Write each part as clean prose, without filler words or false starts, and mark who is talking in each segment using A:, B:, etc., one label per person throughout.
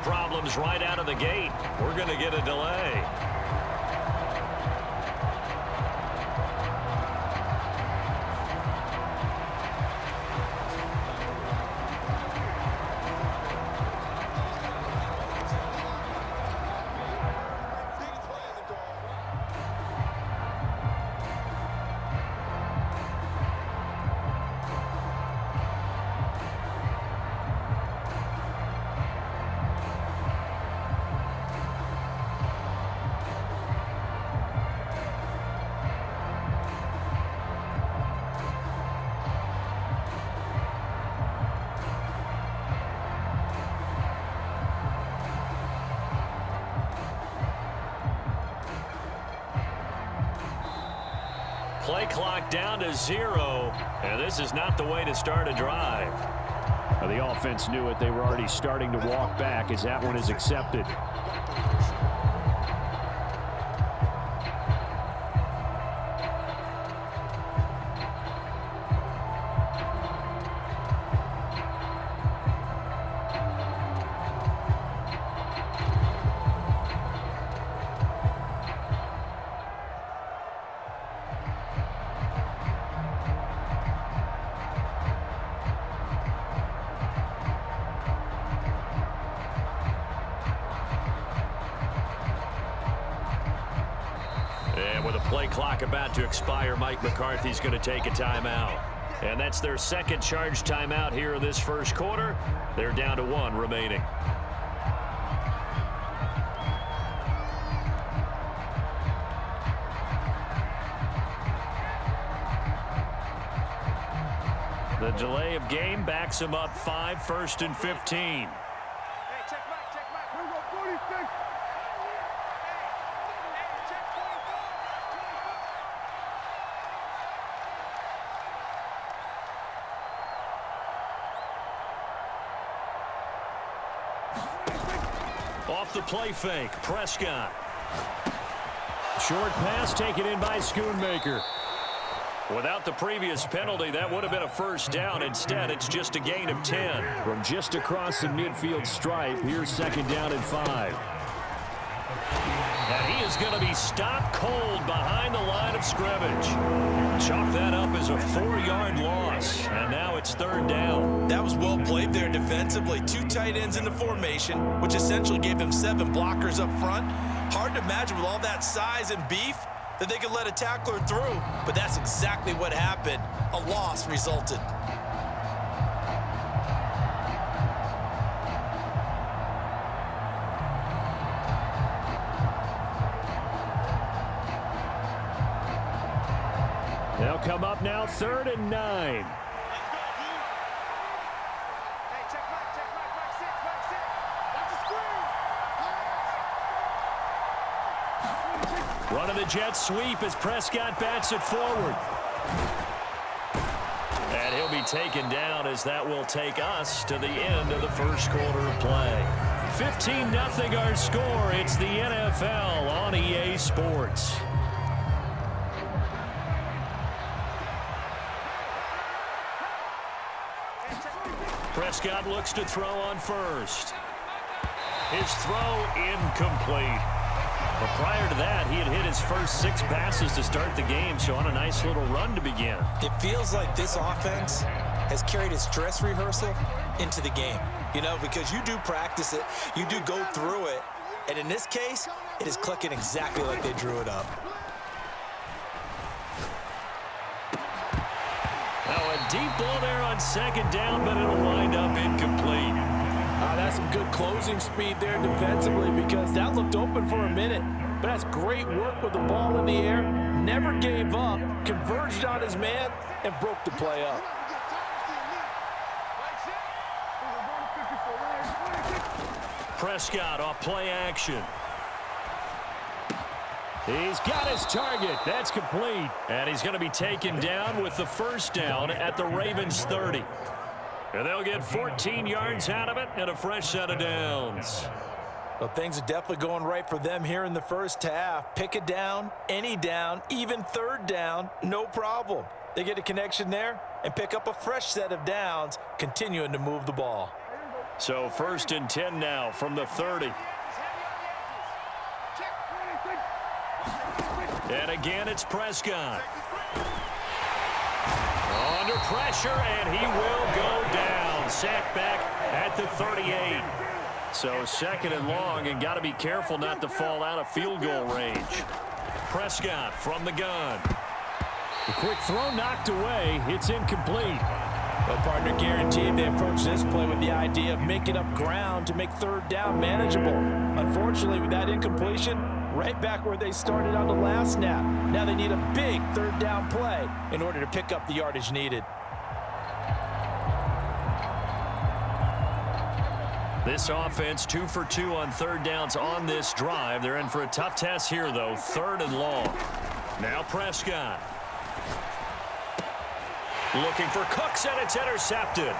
A: problems right out of the gate. We're going to get a delay. Play clock down to 0, and this is not the way to start a drive.
B: Well, the offense knew it. They were already starting to walk back as that one is accepted.
A: And with a play clock about to expire, Mike McCarthy's going to take a timeout. And that's their second charge timeout here in this first quarter. They're down to 1 remaining. The delay of game backs them up 5, 1st and 15. Off the play fake, Prescott.
B: Short pass taken in by Schoonmaker.
A: Without the previous penalty, that would have been a first down. Instead, it's just a gain of 10.
B: From just across the midfield stripe, here's 2nd down and 5.
A: And he is going to be stopped cold behind the line of scrimmage. Chalk that up as a 4-yard loss. And now it's 3rd down.
C: That was well played there defensively. 2 tight ends in the formation, which essentially gave him 7 blockers up front. Hard to imagine with all that size and beef that they could let a tackler through. But that's exactly what happened. A loss resulted.
B: They'll come up now 3rd and 9. Running the jet sweep as Prescott bats it forward.
A: And he'll be taken down as that will take us to the end of the first quarter of play. 15-0 our score. It's the NFL on EA Sports. Prescott looks to throw on first. His throw incomplete. But prior to that, he had hit his first 6 passes to start the game, so on a nice little run to begin.
C: It feels like this offense has carried its dress rehearsal into the game. You know, because you do practice it, you do go through it, and in this case, it is clicking exactly like they drew it up.
A: Now a deep ball there on 2nd down, but it'll wind up incomplete.
D: That's some good closing speed there defensively because that looked open for a minute. But that's great work with the ball in the air. Never gave up, converged on his man, and broke the play up.
A: Prescott off play action.
B: He's got his target. That's complete.
A: And he's going to be taken down with the first down at the Ravens 30. And they'll get 14 yards out of it and a fresh set of downs.
C: Well, things are definitely going right for them here in the first half. Pick a down, any down, even 3rd down, no problem. They get a connection there and pick up a fresh set of downs, continuing to move the ball.
A: So 1st and 10 now from the 30. And again, it's Prescott. Under pressure, and he will go down. Sacked back at the 38. So 2nd and long, and got to be careful not to fall out of field goal range. Prescott from the gun.
B: The quick throw knocked away. It's incomplete.
D: Well, partner, guaranteed they approach this play with the idea of making up ground to make 3rd down manageable. Unfortunately, with that incompletion, right back where they started on the last snap. Now they need a big 3rd down play in order to pick up the yardage needed.
A: This offense 2 for 2 on 3rd downs on this drive. They're in for a tough test here, though. 3rd and long. Now Prescott. Looking for Cooks, and it's intercepted.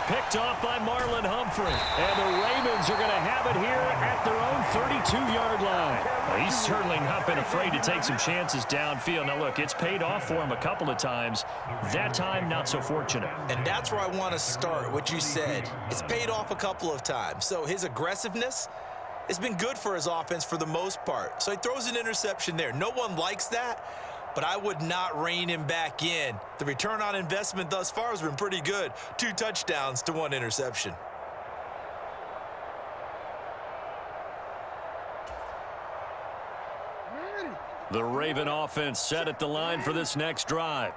A: Picked off by Marlon Humphrey. And the Ravens are going to have it here at their own 32-yard line. Well, he's certainly not been afraid to take some chances downfield. Now, look, it's paid off for him a couple of times. That time, not so fortunate.
C: And that's where I want to start, what you said. It's paid off a couple of times. So his aggressiveness has been good for his offense for the most part. So he throws an interception there. No one likes that, but I would not rein him back in. The return on investment thus far has been pretty good. 2 touchdowns to 1 interception.
A: The Raven offense set at the line for this next drive.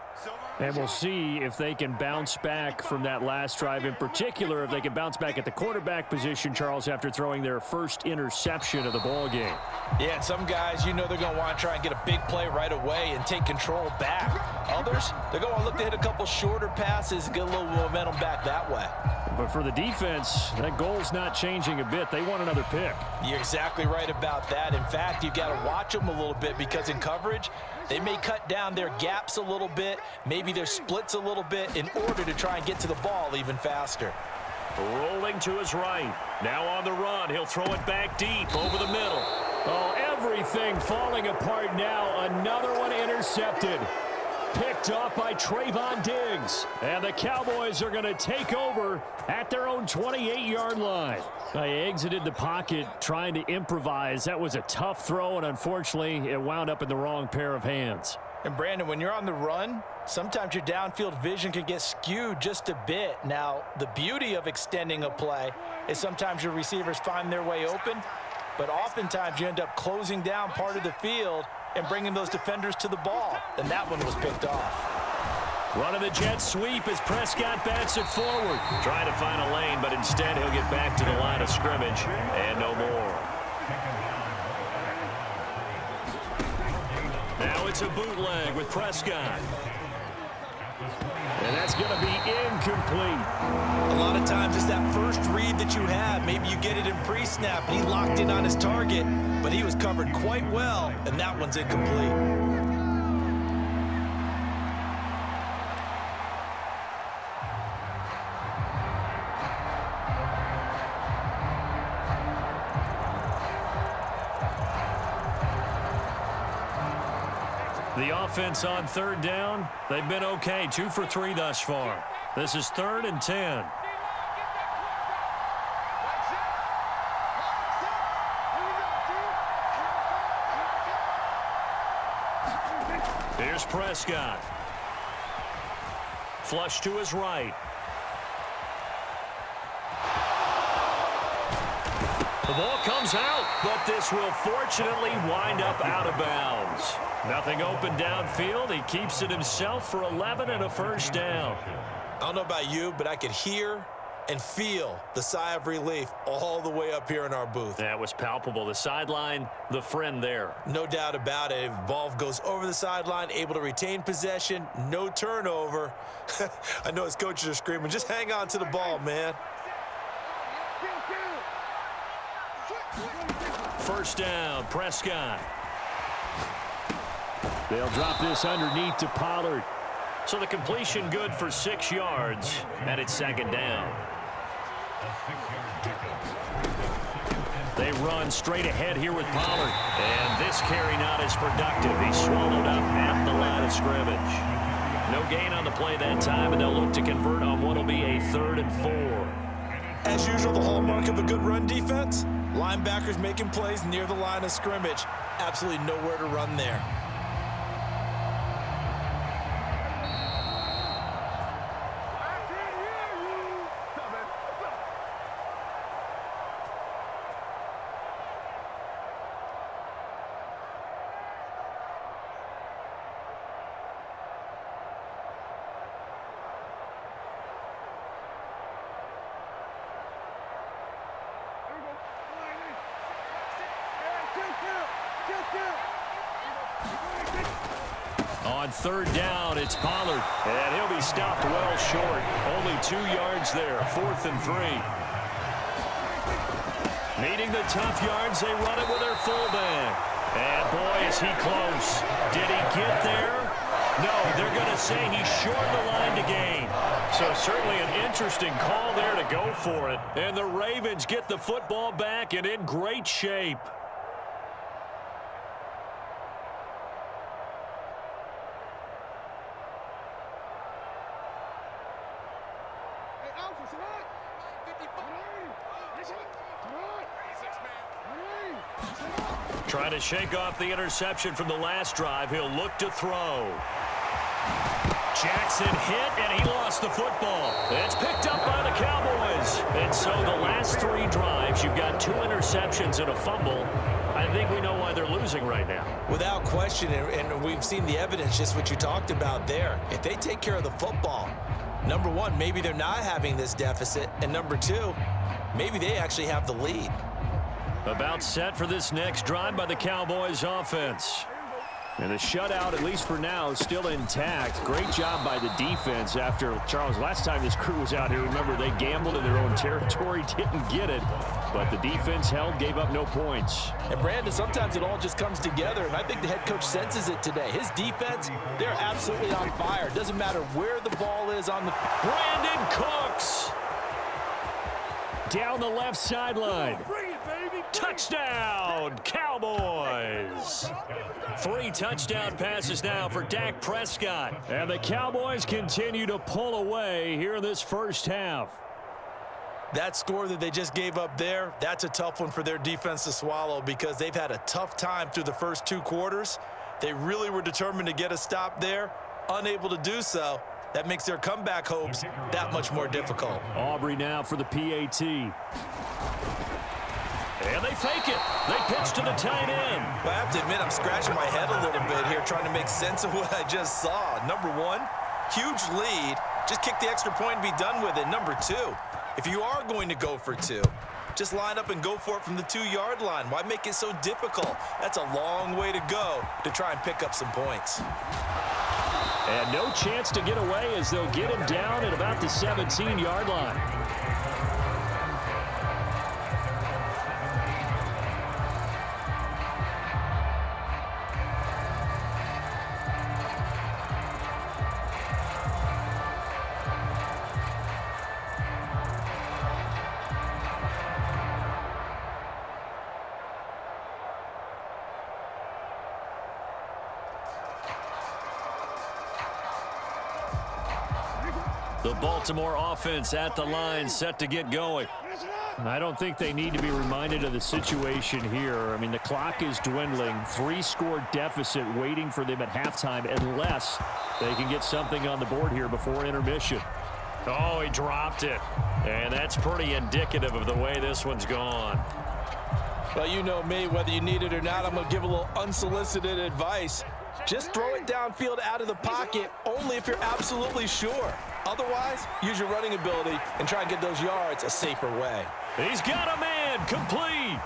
B: And we'll see if they can bounce back from that last drive. In particular, if they can bounce back at the quarterback position, Charles, after throwing their first interception of the ball game.
D: Yeah, and some guys, you know they're going to want to try and get a big play right away and take control back. Others, they're going to look to hit a couple shorter passes and get a little momentum back that way.
B: But for the defense, that goal's not changing a bit. They want another pick.
D: You're exactly right about that. In fact, you've got to watch them a little bit because in coverage, they may cut down their gaps a little bit, maybe their splits a little bit in order to try and get to the ball even faster.
A: Rolling to his right. Now on the run. He'll throw it back deep over the middle.
B: Oh, everything falling apart now. Another one intercepted. Picked off by Trayvon Diggs. And the Cowboys are going to take over at their own 28-yard line. They exited the pocket trying to improvise. That was a tough throw, and unfortunately, it wound up in the wrong pair of hands.
D: And Brandon, when you're on the run, sometimes your downfield vision can get skewed just a bit. Now, the beauty of extending a play is sometimes your receivers find their way open, but oftentimes you end up closing down part of the field and bringing those defenders to the ball. And that one was picked off.
A: Running the jet sweep as Prescott bats it forward. Trying to find a lane, but instead he'll get back to the line of scrimmage and no more. Now it's a bootleg with Prescott.
B: And that's going to be incomplete.
C: A lot of times it's that first read that you have. Maybe you get it in pre-snap. He locked in on his target, but he was covered quite well, and that one's incomplete.
A: The offense on 3rd down, they've been okay. 2 for 3 thus far. This is 3rd and 10. Here's Prescott. Flush to his right. The ball comes out, but this will fortunately wind up out of bounds. Nothing open downfield. He keeps it himself for 11 and a 1st down.
C: I don't know about you, but I could hear and feel the sigh of relief all the way up here in our booth.
A: That was palpable. The sideline, the friend there.
C: No doubt about it. If the ball goes over the sideline, able to retain possession, no turnover. I know his coaches are screaming, just hang on to the ball, man.
A: 1st down, Prescott.
B: They'll drop this underneath to Pollard.
A: So the completion good for 6 yards, and it's 2nd down. They run straight ahead here with Pollard. And this carry not as productive. He's swallowed up at the line of scrimmage. No gain on the play that time, and they'll look to convert on what will be a 3rd and 4.
C: As usual, the hallmark of a good run defense, linebackers making plays near the line of scrimmage. Absolutely nowhere to run there.
B: On third down, it's Pollard, and he'll be stopped well short. Only 2 yards there, 4th and 3. Needing the tough yards, they run it with their fullback. And boy, is he close. Did he get there? No, they're going to say he's short the line to gain. So certainly an interesting call there to go for it. And the Ravens get the football back and in great shape. Trying to shake off the interception from the last drive. He'll look to throw. Jackson hit, and he lost the football. It's picked up by the Cowboys. And so the last 3 drives, you've got 2 interceptions and a fumble. I think we know why they're losing right now.
C: Without question, and we've seen the evidence, just what you talked about there. If they take care of the football, number one, maybe they're not having this deficit. And number 2, maybe they actually have the lead.
B: About set for this next drive by the Cowboys offense. And the shutout, at least for now, is still intact. Great job by the defense after, Charles, last time this crew was out here, remember, they gambled in their own territory, didn't get it. But the defense held, gave up no points.
D: And, Brandon, sometimes it all just comes together, and I think the head coach senses it today. His defense, they're absolutely on fire. Doesn't matter where the ball is on the...
B: Brandon Cooks! Down the left sideline. Touchdown, Cowboys! 3 touchdown passes now for Dak Prescott. And the Cowboys continue to pull away here in this first half.
C: That score that they just gave up there, that's a tough one for their defense to swallow because they've had a tough time through the first 2 quarters. They really were determined to get a stop there, unable to do so. That makes their comeback hopes that much more difficult.
B: Aubrey now for the PAT. And they fake it. They pitch to the tight end.
C: Well, I have to admit, I'm scratching my head a little bit here trying to make sense of what I just saw. Number 1, huge lead. Just kick the extra point and be done with it. Number 2, if you are going to go for 2, just line up and go for it from the 2-yard line. Why make it so difficult? That's a long way to go to try and pick up some points.
B: And no chance to get away as they'll get him down at about the 17-yard line. The Baltimore offense at the line, set to get going. I don't think they need to be reminded of the situation here. I mean, the clock is dwindling. 3-score deficit waiting for them at halftime unless they can get something on the board here before intermission. Oh, he dropped it. And that's pretty indicative of the way this one's gone.
D: Well, you know me, whether you need it or not, I'm going to give a little unsolicited advice. Just throw it downfield out of the pocket only if you're absolutely sure. Otherwise, use your running ability and try and get those yards a safer way.
B: He's got a man, complete.